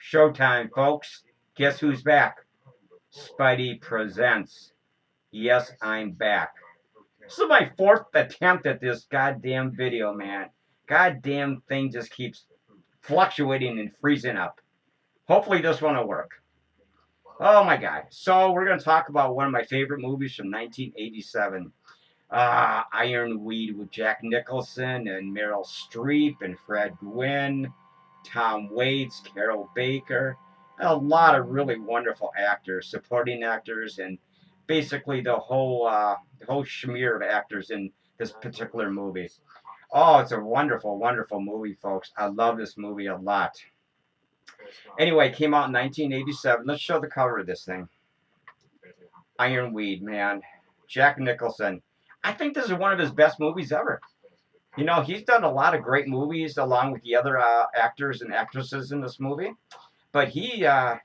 Showtime, folks. Guess who's back? Spidey Presents. Yes, I'm back. This is my fourth attempt at this goddamn video, man. Goddamn thing just keeps fluctuating and freezing up. Hopefully this one will work. Oh my god. So we're going to talk about one of my favorite movies from 1987. Ironweed with Jack Nicholson and Meryl Streep and Fred Gwynne, Tom Waits, Carol Baker, a lot of really wonderful actors, supporting actors, and basically the whole schmear of actors in this particular movie. Oh, it's a wonderful, wonderful movie, folks. I love this movie a lot. Anyway, it came out in 1987. Let's show the cover of this thing. Ironweed, man. Jack Nicholson. I think this is one of his best movies ever. You know, he's done a lot of great movies along with the other actors and actresses in this movie. But I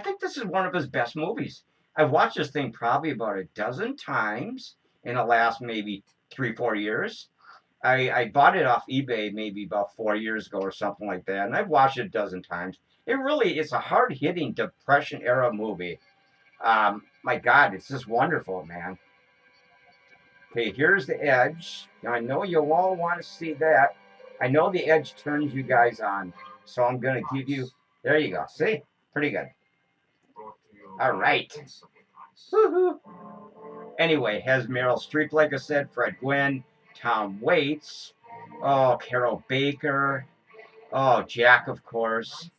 think this is one of his best movies. I've watched this thing probably about a dozen times in the last maybe 3, 4 years. I bought it off eBay maybe about 4 years ago or something like that, and I've watched it a dozen times. It's a hard hitting Depression era movie. My God, it's just wonderful, man. Okay, here's the edge. Now, I know you all want to see that. I know the edge turns you guys on, so I'm going to give you. There you go. See? Pretty good. All right. Woohoo. Anyway, has Meryl Streep, like I said, Fred Gwynne, Tom Waits, oh, Carol Baker, oh, Jack, of course.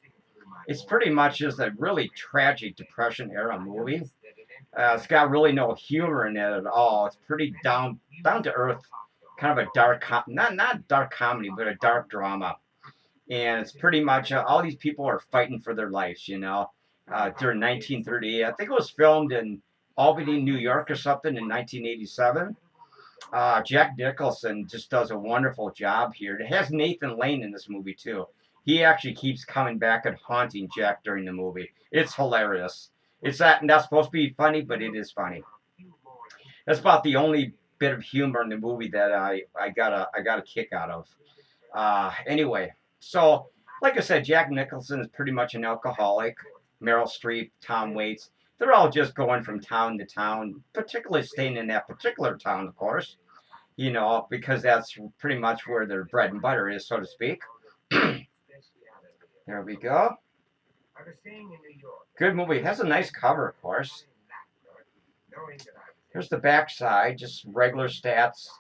It's pretty much just a really tragic Depression era movie. It's got really no humor in it at all. It's pretty down to earth, kind of a dark, not dark comedy, but a dark drama. And it's pretty much all these people are fighting for their lives, during 1938. I think it was filmed in Albany, New York, or something in 1987. Jack Nicholson just does a wonderful job here. It has Nathan Lane in this movie too. He actually keeps coming back and haunting Jack during the movie. It's hilarious. It's not supposed to be funny, but it is funny. That's about the only bit of humor in the movie that I got a kick out of. Anyway, so like I said, Jack Nicholson is pretty much an alcoholic. Meryl Streep, Tom Waits, they're all just going from town to town, particularly staying in that particular town, of course. Because that's pretty much where their bread and butter is, so to speak. There we go. Good movie. It has a nice cover, of course. Here's the back side, just regular stats,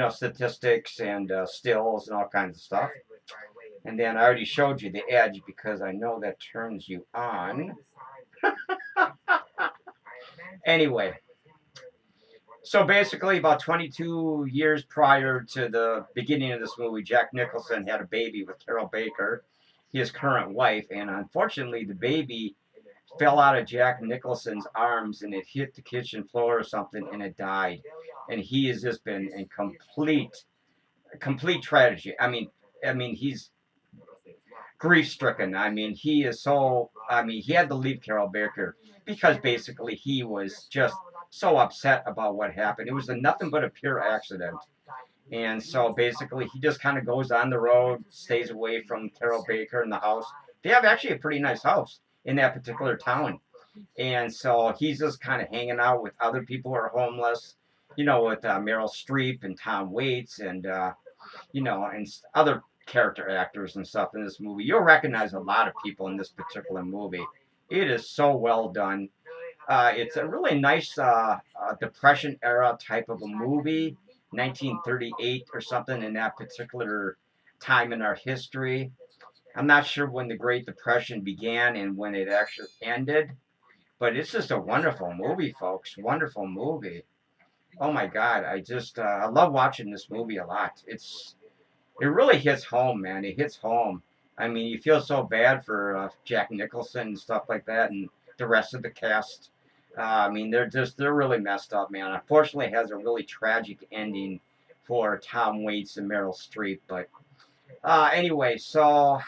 statistics and stills and all kinds of stuff. And then I already showed you the edge because I know that turns you on. Anyway, so basically about 22 years prior to the beginning of this movie, Jack Nicholson had a baby with Carol Baker, his current wife, and unfortunately the baby fell out of Jack Nicholson's arms and it hit the kitchen floor or something and it died. And he has just been in complete tragedy. He's grief stricken. He is so. He had to leave Carol Baker because basically he was just so upset about what happened. It was nothing but a pure accident. And so basically he just kind of goes on the road, stays away from Carol Baker and the house. They have actually a pretty nice house in that particular town. And so he's just kind of hanging out with other people who are homeless, with Meryl Streep and Tom Waits and, and other character actors and stuff in this movie. You'll recognize a lot of people in this particular movie. It is so well done. It's a really nice Depression era type of a movie, 1938 or something in that particular time in our history. I'm not sure when the Great Depression began and when it actually ended, but it's just a wonderful movie, folks. Wonderful movie. Oh my God, I love watching this movie a lot. It really hits home, man. It hits home. You feel so bad for Jack Nicholson and stuff like that, and the rest of the cast. They're really messed up, man. Unfortunately, it has a really tragic ending for Tom Waits and Meryl Streep. But anyway, so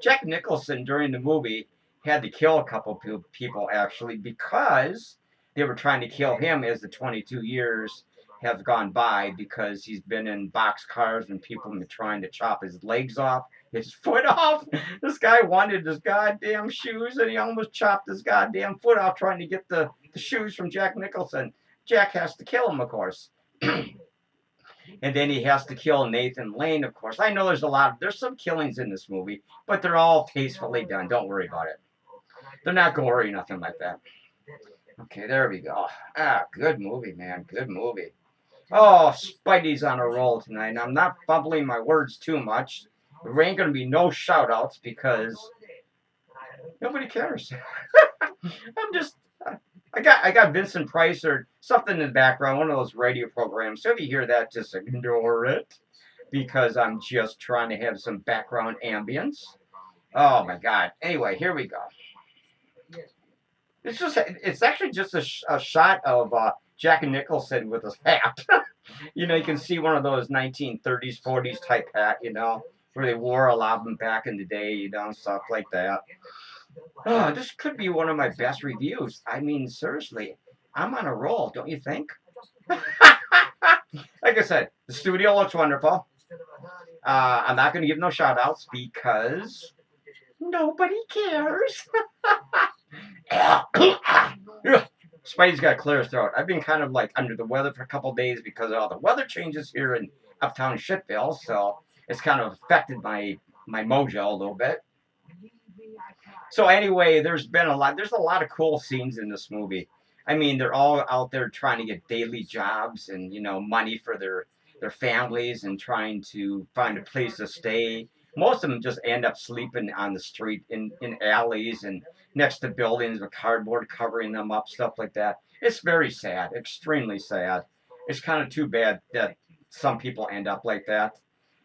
Jack Nicholson during the movie had to kill a couple people actually because they were trying to kill him as the 22 years have gone by because he's been in boxcars and people have been trying to chop his legs off, his foot off. This guy wanted his goddamn shoes, and he almost chopped his goddamn foot off trying to get the shoes from Jack Nicholson. Jack has to kill him, of course. And then he has to kill Nathan Lane, of course. I know there's some killings in this movie, but they're all tastefully done. Don't worry about it. They're not gory, nothing like that. Okay, there we go. Good movie, man. Good movie. Oh, Spidey's on a roll tonight. I'm not fumbling my words too much. There ain't going to be no shout-outs because nobody cares. I'm just... I got Vincent Price or something in the background, one of those radio programs. So if you hear that, just ignore it because I'm just trying to have some background ambience. Oh my God. Anyway, here we go. It's actually just a shot of Jack Nicholson with his hat. You know, you can see one of those 1930s, 40s type hat, you know, where they wore a lot of them back in the day, you know, stuff like that. Oh, this could be one of my best reviews. I mean, seriously, I'm on a roll, don't you think? Like I said, the studio looks wonderful. I'm not going to give no shout outs because nobody cares. Spidey's got a clear throat. I've been kind of like under the weather for a couple days because of all the weather changes here in uptown Shitville, so it's kind of affected my mojo a little bit. So anyway, there's a lot of cool scenes in this movie. I mean, they're all out there trying to get daily jobs and, you know, money for their families and trying to find a place to stay. Most of them just end up sleeping on the street in alleys and next to buildings with cardboard covering them up, stuff like that. It's very sad, extremely sad. It's kind of too bad that some people end up like that.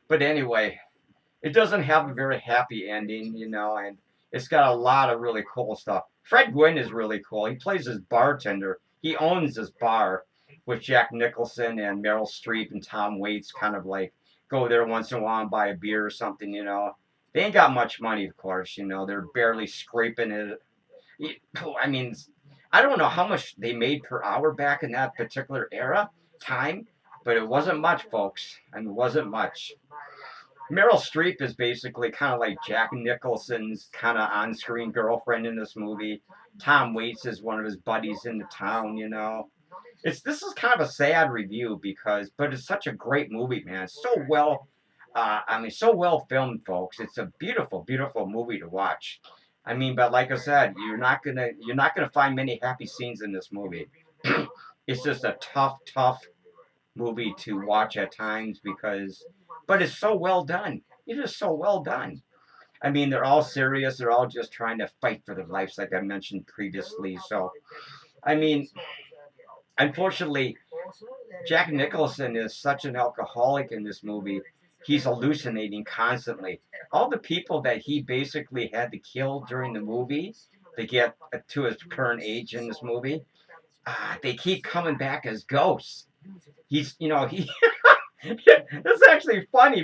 But anyway, it doesn't have a very happy ending, you know, and it's got a lot of really cool stuff. Fred Gwynne is really cool. He plays his bartender. He owns this bar with Jack Nicholson and Meryl Streep and Tom Waits kind of like go there once in a while and buy a beer or something, you know. They ain't got much money, of course, you know. They're barely scraping it. I mean, I don't know how much they made per hour back in that particular time, but it wasn't much, folks. I mean, it wasn't much. Meryl Streep is basically kind of like Jack Nicholson's kind of on-screen girlfriend in this movie. Tom Waits is one of his buddies in the town, you know. This is kind of a sad review but it's such a great movie, man. It's so well, so well filmed, folks. It's a beautiful, beautiful movie to watch. I mean, but like I said, you're not gonna find many happy scenes in this movie. It's just a tough movie to watch at times but it's so well done. It is so well done. I mean, they're all serious. They're all just trying to fight for their lives, like I mentioned previously. So, I mean, unfortunately, Jack Nicholson is such an alcoholic in this movie. He's hallucinating constantly. All the people that he basically had to kill during the movie to get to his current age in this movie, they keep coming back as ghosts. He It's actually funny.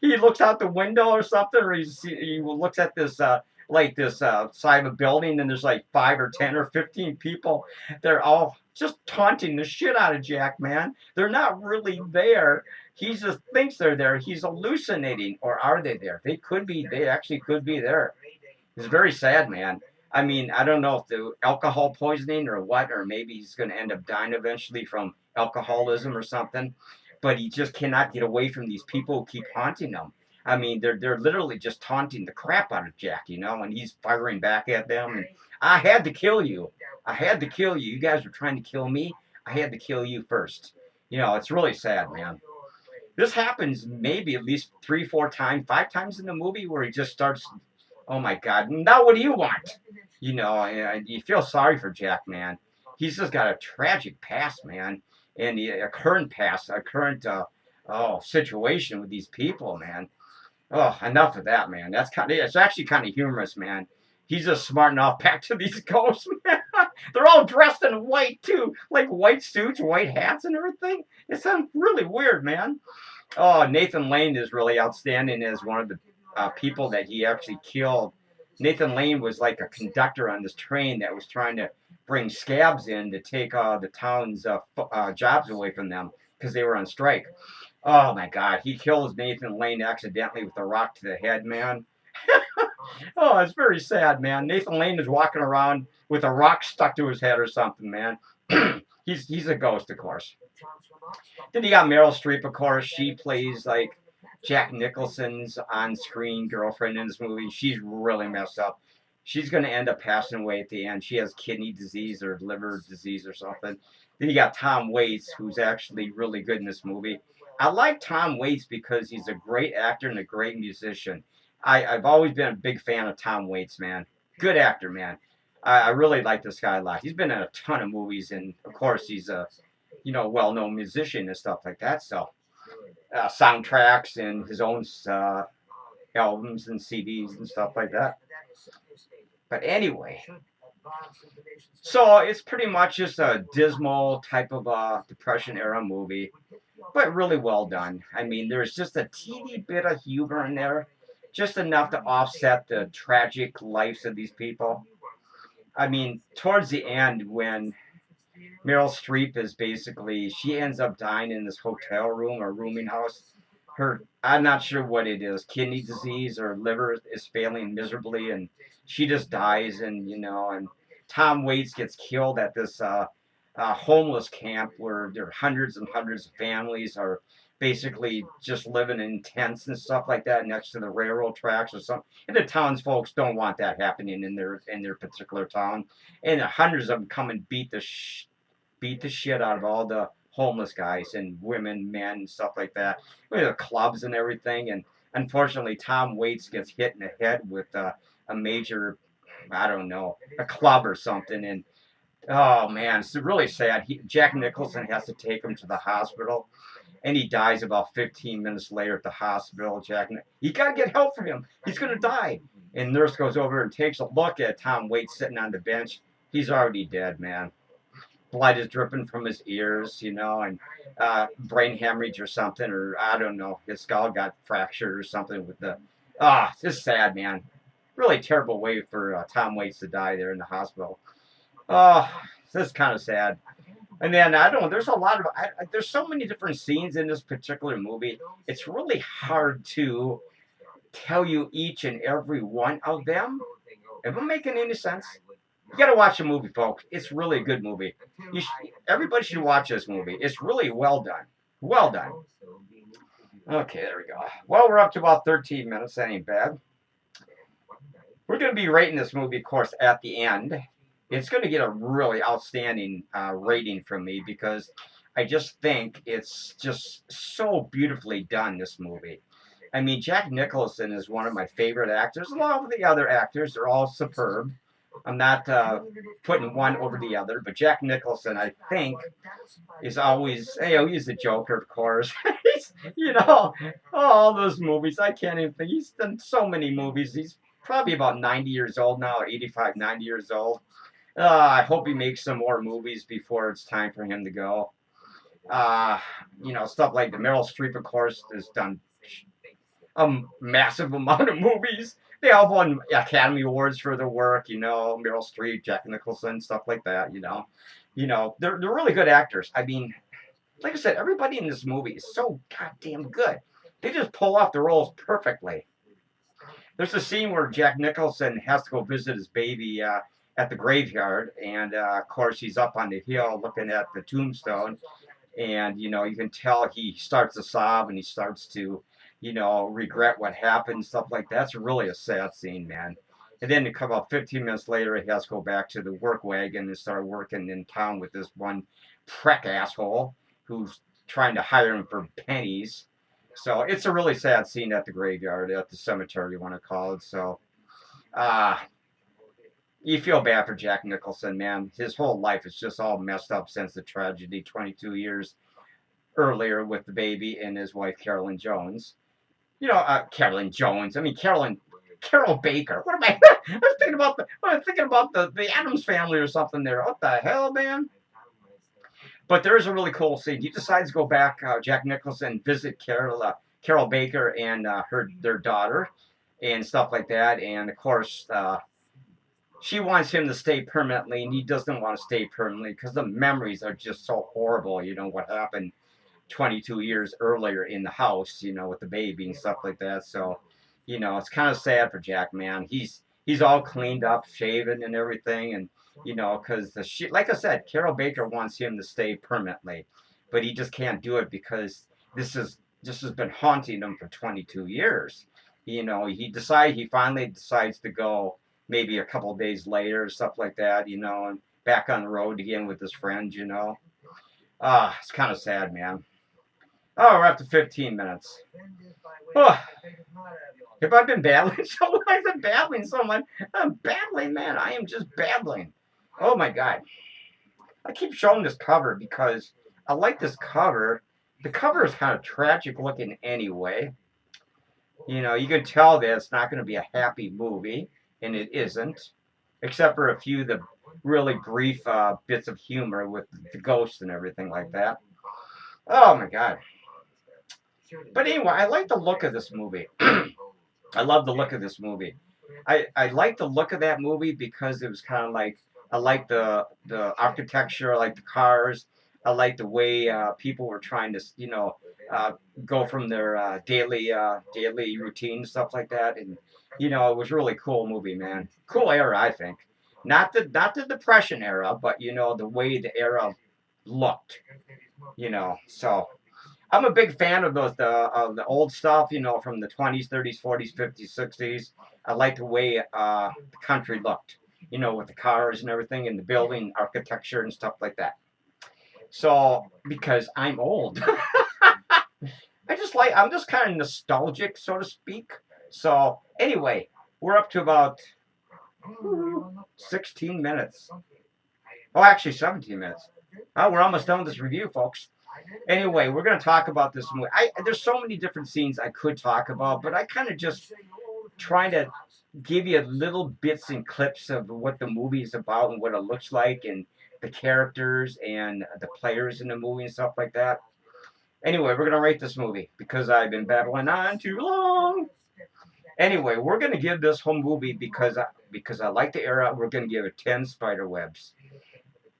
He looks out the window or something, or he looks at this side of a building, and there's like 5 or 10 or 15 people. They're all just taunting the shit out of Jack, man. They're not really there. He just thinks they're there. He's hallucinating, or are they there? They could be. They actually could be there. It's very sad, man. I mean, I don't know if the alcohol poisoning or what, or maybe he's going to end up dying eventually from alcoholism or something. But he just cannot get away from these people who keep haunting him. I mean, they're literally just taunting the crap out of Jack, you know, and he's firing back at them. And I had to kill you. I had to kill you. You guys were trying to kill me. I had to kill you first. You know, it's really sad, man. This happens maybe at least 3, 4 times, 5 times in the movie where he just starts, oh my God, now what do you want? You know, and you feel sorry for Jack, man. He's just got a tragic past, man. And a current situation with these people, man. Oh, enough of that, man. It's actually kind of humorous, man. He's just smart enough back to these ghosts, man. They're all dressed in white, too. Like white suits, white hats, and everything. It's really weird, man. Oh, Nathan Lane is really outstanding as one of the people that he actually killed. Nathan Lane was like a conductor on this train that was trying to bring scabs in to take the town's jobs away from them because they were on strike. Oh my God, he kills Nathan Lane accidentally with a rock to the head, man. Oh, it's very sad, man. Nathan Lane is walking around with a rock stuck to his head or something, man. He's a ghost, of course. Then you got Meryl Streep, of course. She plays like Jack Nicholson's on-screen girlfriend in this movie. She's really messed up. She's going to end up passing away at the end. She has kidney disease or liver disease or something. Then you got Tom Waits, who's actually really good in this movie. I like Tom Waits because he's a great actor and a great musician. I've always been a big fan of Tom Waits, man. Good actor, man. I really like this guy a lot. He's been in a ton of movies, and of course, he's a well-known musician and stuff like that. So soundtracks and his own albums and CDs and stuff like that. But anyway, so it's pretty much just a dismal type of Depression era movie, but really well done. I mean, there's just a teeny bit of humor in there, just enough to offset the tragic lives of these people. I mean, towards the end, when Meryl Streep is basically, she ends up dying in this hotel room or rooming house. I'm not sure what it is, kidney disease or liver is failing miserably, and she just dies. And and Tom Waits gets killed at this homeless camp where there are hundreds and hundreds of families are basically just living in tents and stuff like that next to the railroad tracks or something. And the townsfolk don't want that happening in their particular town. And hundreds of them come and beat the shit out of all the homeless guys and women, men, and stuff like that. We have clubs and everything. And unfortunately, Tom Waits gets hit in the head with a major, I don't know, a club or something. And oh man, it's really sad. Jack Nicholson has to take him to the hospital, and he dies about 15 minutes later at the hospital. You gotta get help for him. He's gonna die. And nurse goes over and takes a look at Tom Waits sitting on the bench. He's already dead, man. Blood is dripping from his ears, and brain hemorrhage or something, or I don't know, his skull got fractured or something with the. It's sad, man. Really terrible way for Tom Waits to die there in the hospital. Oh, this is kind of sad. And then I don't know. There's a lot of there's so many different scenes in this particular movie. It's really hard to tell you each and every one of them. Am I making any sense? You got to watch the movie, folks. It's really a good movie. Everybody should watch this movie. It's really well done. Well done. Okay, there we go. Well, we're up to about 13 minutes. That ain't bad. We're going to be rating this movie, of course, at the end. It's going to get a really outstanding rating from me because I just think it's just so beautifully done, this movie. I mean, Jack Nicholson is one of my favorite actors. Along with the other actors, they're all superb. I'm not putting one over the other, but Jack Nicholson, I think, is always, he's the Joker, of course. All those movies. I can't even think. He's done so many movies. He's probably about 90 years old now, or 85, 90 years old. I hope he makes some more movies before it's time for him to go. Stuff like the Meryl Streep, of course, has done a massive amount of movies. They all won Academy Awards for their work, Meryl Streep, Jack Nicholson, stuff like that, They're really good actors. I mean, like I said, everybody in this movie is so goddamn good. They just pull off the roles perfectly. There's a scene where Jack Nicholson has to go visit his baby at the graveyard, and of course he's up on the hill looking at the tombstone, and you can tell he starts to sob and he starts to regret what happened, stuff like that. That's really a sad scene, man. And then about 15 minutes later, he has to go back to the work wagon and start working in town with this one prick asshole who's trying to hire him for pennies. So it's a really sad scene at the graveyard, at the cemetery, you want to call it. So, you feel bad for Jack Nicholson, man. His whole life is just all messed up since the tragedy 22 years earlier with the baby and his wife, Carolyn Jones. Carolyn Jones. I mean, Carol Baker. What am I? I was thinking about the Addams Family or something there. What the hell, man? But there is a really cool scene. He decides to go back, Jack Nicholson, visit Carol Baker and their daughter and stuff like that. And of course, she wants him to stay permanently, and he doesn't want to stay permanently because the memories are just so horrible. What happened 22 years earlier in the house, with the baby and stuff like that. So, it's kind of sad for Jack, man. He's all cleaned up, shaven and everything, and because like I said, Carol Baker wants him to stay permanently, but he just can't do it because this has been haunting him for 22 years. He finally decides to go maybe a couple of days later, stuff like that, and back on the road again with his friends. It's kind of sad, man. Oh, we're up to 15 minutes. Oh, have I been battling so much? I've been battling so much. I'm battling, man. I am just battling. Oh my God. I keep showing this cover because I like this cover. The cover is kind of tragic looking anyway. You can tell that it's not going to be a happy movie, and it isn't, except for a few of the really brief bits of humor with the ghosts and everything like that. Oh my God. But anyway, I like the look of this movie. I love the look of this movie. I like the look of that movie because it was kind of like I like the architecture, I like the cars, I like the way people were trying to uh, go from their daily routine stuff like that, and it was a really cool movie, man. Cool era, I think. Not the Depression era, but the way the era looked. So I'm a big fan of the old stuff, from the 20s, 30s, 40s, 50s, 60s. I like the way the country looked, with the cars and everything, and the building architecture and stuff like that. So because I'm old, I'm just kind of nostalgic, so to speak. So anyway, we're up to about 16 minutes. Oh, actually 17 minutes. Oh, we're almost done with this review, folks. Anyway, we're going to talk about this movie. There's so many different scenes I could talk about, but I kind of just trying to give you little bits and clips of what the movie is about and what it looks like and the characters and the players in the movie and stuff like that. Anyway, we're going to rate this movie because I've been babbling on too long. Anyway, we're going to give this whole movie because I like the era. We're going to give it 10 Spiderwebs.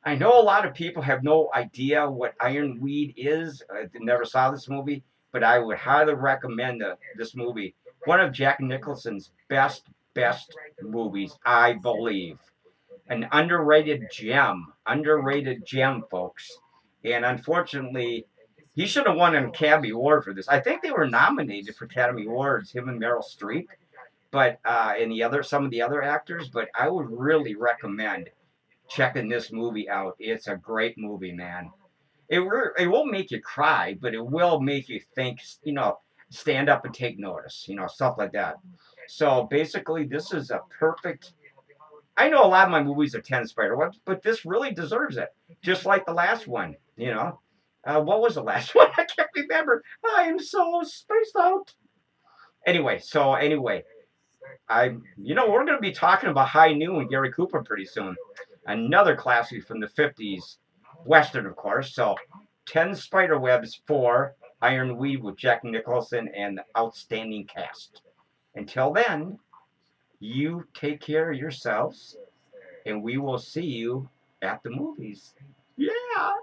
I know a lot of people have no idea what Ironweed is. They never saw this movie, but I would highly recommend this movie. One of Jack Nicholson's best movies, I believe. An underrated gem, folks. And unfortunately, he should have won an Academy Award for this. I think they were nominated for Academy Awards, him and Meryl Streep, but some of the other actors. But I would really recommend checking this movie out. It's a great movie, man. It won't make you cry, but it will make you think, stand up and take notice, stuff like that. So basically, this is a perfect. I know a lot of my movies are 10 Spiderwebs, but this really deserves it, just like the last one. What was the last one? I can't remember. I am so spaced out. Anyway, we're going to be talking about High Noon with Gary Cooper pretty soon. Another classic from the 50s, Western, of course. So, 10 Spiderwebs for Ironweed with Jack Nicholson and the outstanding cast. Until then, you take care of yourselves, and we will see you at the movies. Yeah!